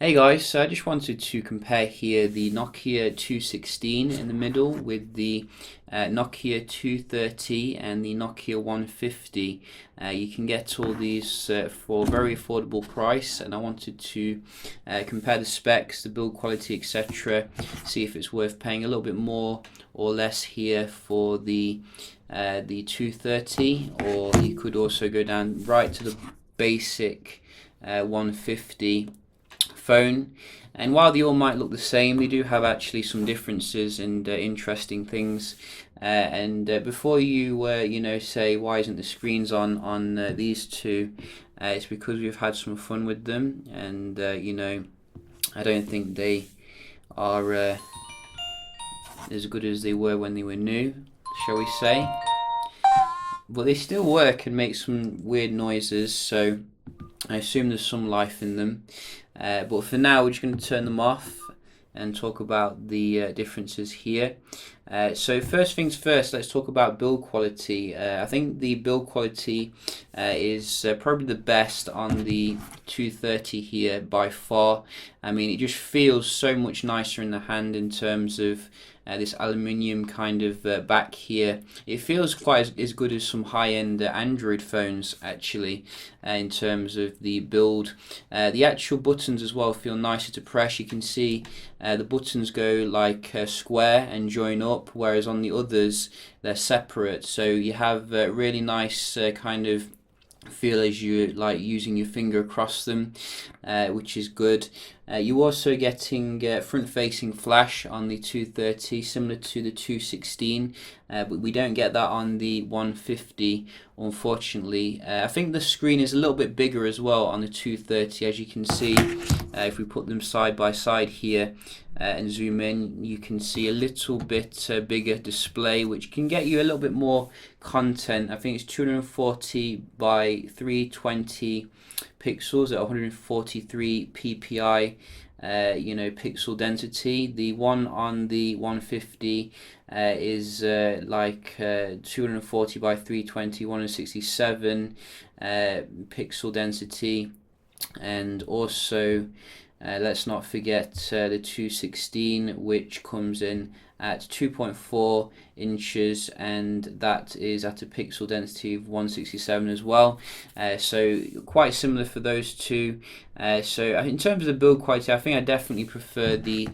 Hey guys, so I just wanted to compare here the Nokia 216 in the middle with the Nokia 230 and the Nokia 150. You can get all these for a very affordable price, and I wanted to compare the specs, the build quality, etc. See if it's worth paying a little bit more or less here for the 230, or you could also go down right to the basic 150 phone. And while they all might look the same, they do have actually some differences and interesting things. Before you say why isn't the screens on these two, it's because we've had some fun with them, and I don't think they are as good as they were when they were new, shall we say. But they still work and make some weird noises, so I assume there's some life in them. But for now, we're just going to turn them off and talk about the differences here. So first things first, let's talk about build quality. I think the build quality is probably the best on the 230 here by far. I mean, it just feels so much nicer in the hand in terms of this aluminium kind of back here. It feels quite as good as some high-end Android phones actually, in terms of the build. The actual buttons as well feel nicer to press. You can see the buttons go like square and join up, whereas on the others they're separate. So you have really nice kind of feel as you like using your finger across them, which is good. You're also getting front-facing flash on the 230, similar to the 216, but we don't get that on the 150, unfortunately. I think the screen is a little bit bigger as well on the 230, as you can see. If we put them side by side here and zoom in, you can see a little bit bigger display, which can get you a little bit more content. I think it's 240 by 320 pixels at 143 ppi pixel density. The one on the 150 is like 240 by 320, 167 pixel density. And also let's not forget the 216, which comes in at 2.4 inches, and that is at a pixel density of 167 as well. So quite similar for those two. So in terms of the build quality, I think I definitely prefer the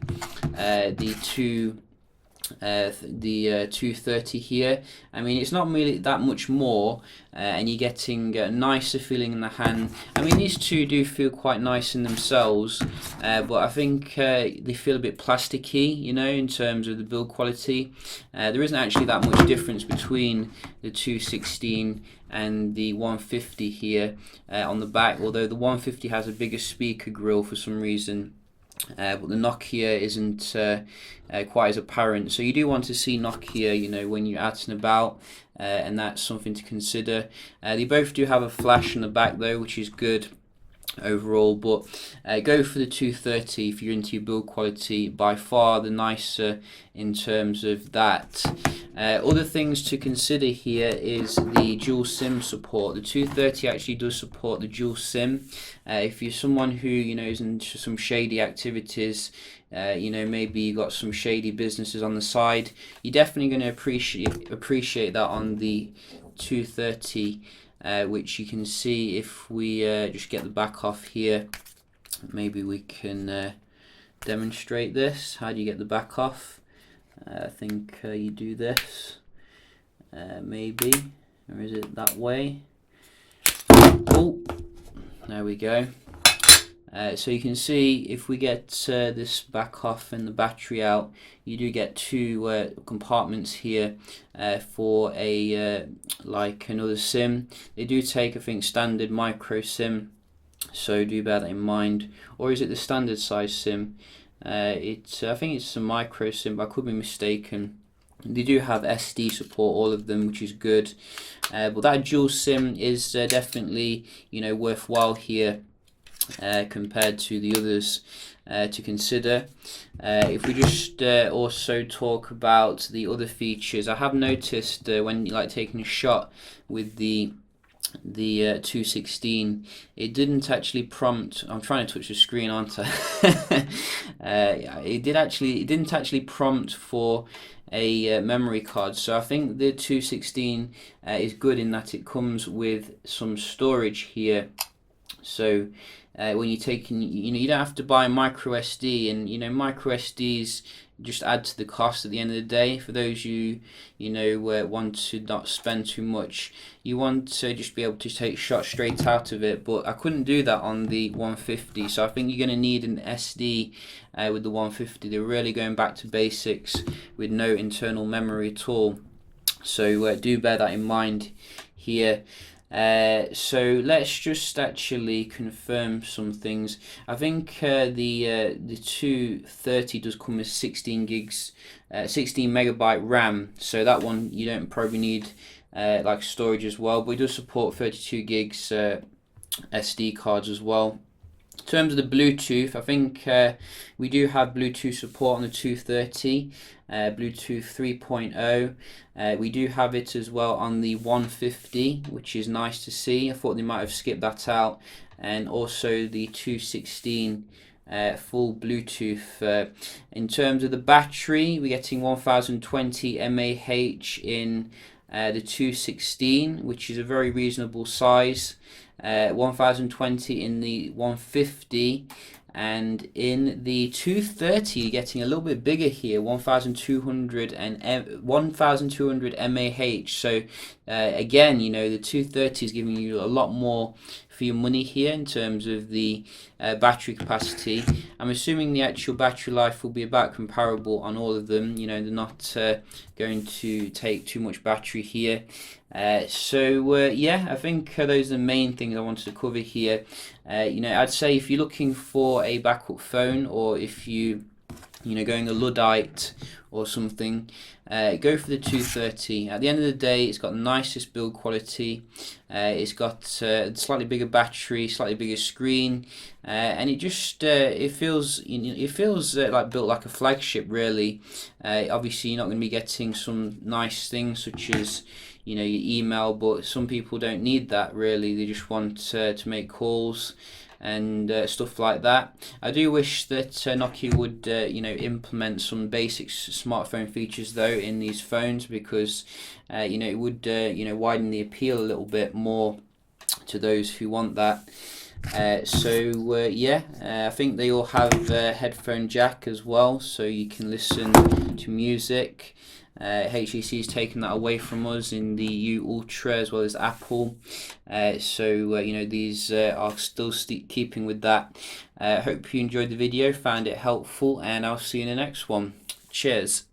230 here. I mean, it's not really that much more, and you're getting a nicer feeling in the hand. I mean, these two do feel quite nice in themselves, but I think they feel a bit plasticky, in terms of the build quality. There isn't actually that much difference between the 216 and the 150 here on the back, although the 150 has a bigger speaker grill for some reason. But the Nokia isn't quite as apparent. So you do want to see Nokia, when you're out and about, and that's something to consider. They both do have a flash on the back though, which is good overall, but go for the 230 if you're into your build quality. By far the nicer in terms of that. Other things to consider here is the dual SIM support. The 230 actually does support the dual SIM. If you're someone who is into some shady activities, maybe you got some shady businesses on the side, you're definitely going to appreciate that on the 230. Which you can see if we just get the back off here. Maybe we can demonstrate this. How do you get the back off? I think you do this, maybe, or is it that way? Oh, there we go. So you can see if we get this back off and the battery out, you do get two compartments here for a like another SIM. They do take, I think, standard micro SIM, so do bear that in mind. Or is it the standard size SIM? I think it's a micro SIM, but I could be mistaken. They do have SD support, all of them, which is good. But that dual SIM is definitely worthwhile here. Compared to the others to consider. If we just also talk about the other features, I have noticed when you like taking a shot with the the 216, it didn't actually prompt. I'm trying to touch the screen, aren't I? It didn't actually prompt for a memory card. So I think the 216 is good in that it comes with some storage here. So when you're taking, you don't have to buy micro SD, and micro SDs just add to the cost at the end of the day. For those want to not spend too much, you want to just be able to take shots straight out of it. But I couldn't do that on the 150, so I think you're going to need an SD with the 150. They're really going back to basics with no internal memory at all. So do bear that in mind here. So let's just actually confirm some things. I think the 230 does come with 16 gigs, 16 megabyte RAM. So that one you don't probably need like storage as well, but it does support 32 gigs SD cards as well. In terms of the Bluetooth, I think we do have Bluetooth support on the 230, Bluetooth 3.0. We do have it as well on the 150, which is nice to see. I thought they might have skipped that out. And also the 216 full Bluetooth. In terms of the battery, we're getting 1020 mAh in the 216, which is a very reasonable size. 1020 in the 150, and in the 230 you're getting a little bit bigger here, 1200 mAh. So again, the 230 is giving you a lot more for your money here in terms of the battery capacity. I'm assuming the actual battery life will be about comparable on all of them. They're not going to take too much battery here. Yeah, I think those are the main things I wanted to cover here. I'd say if you're looking for a backup phone, or if going a Luddite or something, go for the 230. At the end of the day, it's got the nicest build quality. It's got slightly bigger battery, slightly bigger screen, and it just it feels like built like a flagship, really. Obviously, you're not going to be getting some nice things such as your email, but some people don't need that really. They just want to make calls and stuff like that. I do wish that Nokia would implement some basic smartphone features though in these phones, because it would widen the appeal a little bit more to those who want that. I think they all have headphone jack as well, so you can listen to music. HTC's taken that away from us in the U Ultra as well as Apple. These are still keeping with that. Hope you enjoyed the video, found it helpful, and I'll see you in the next one. Cheers.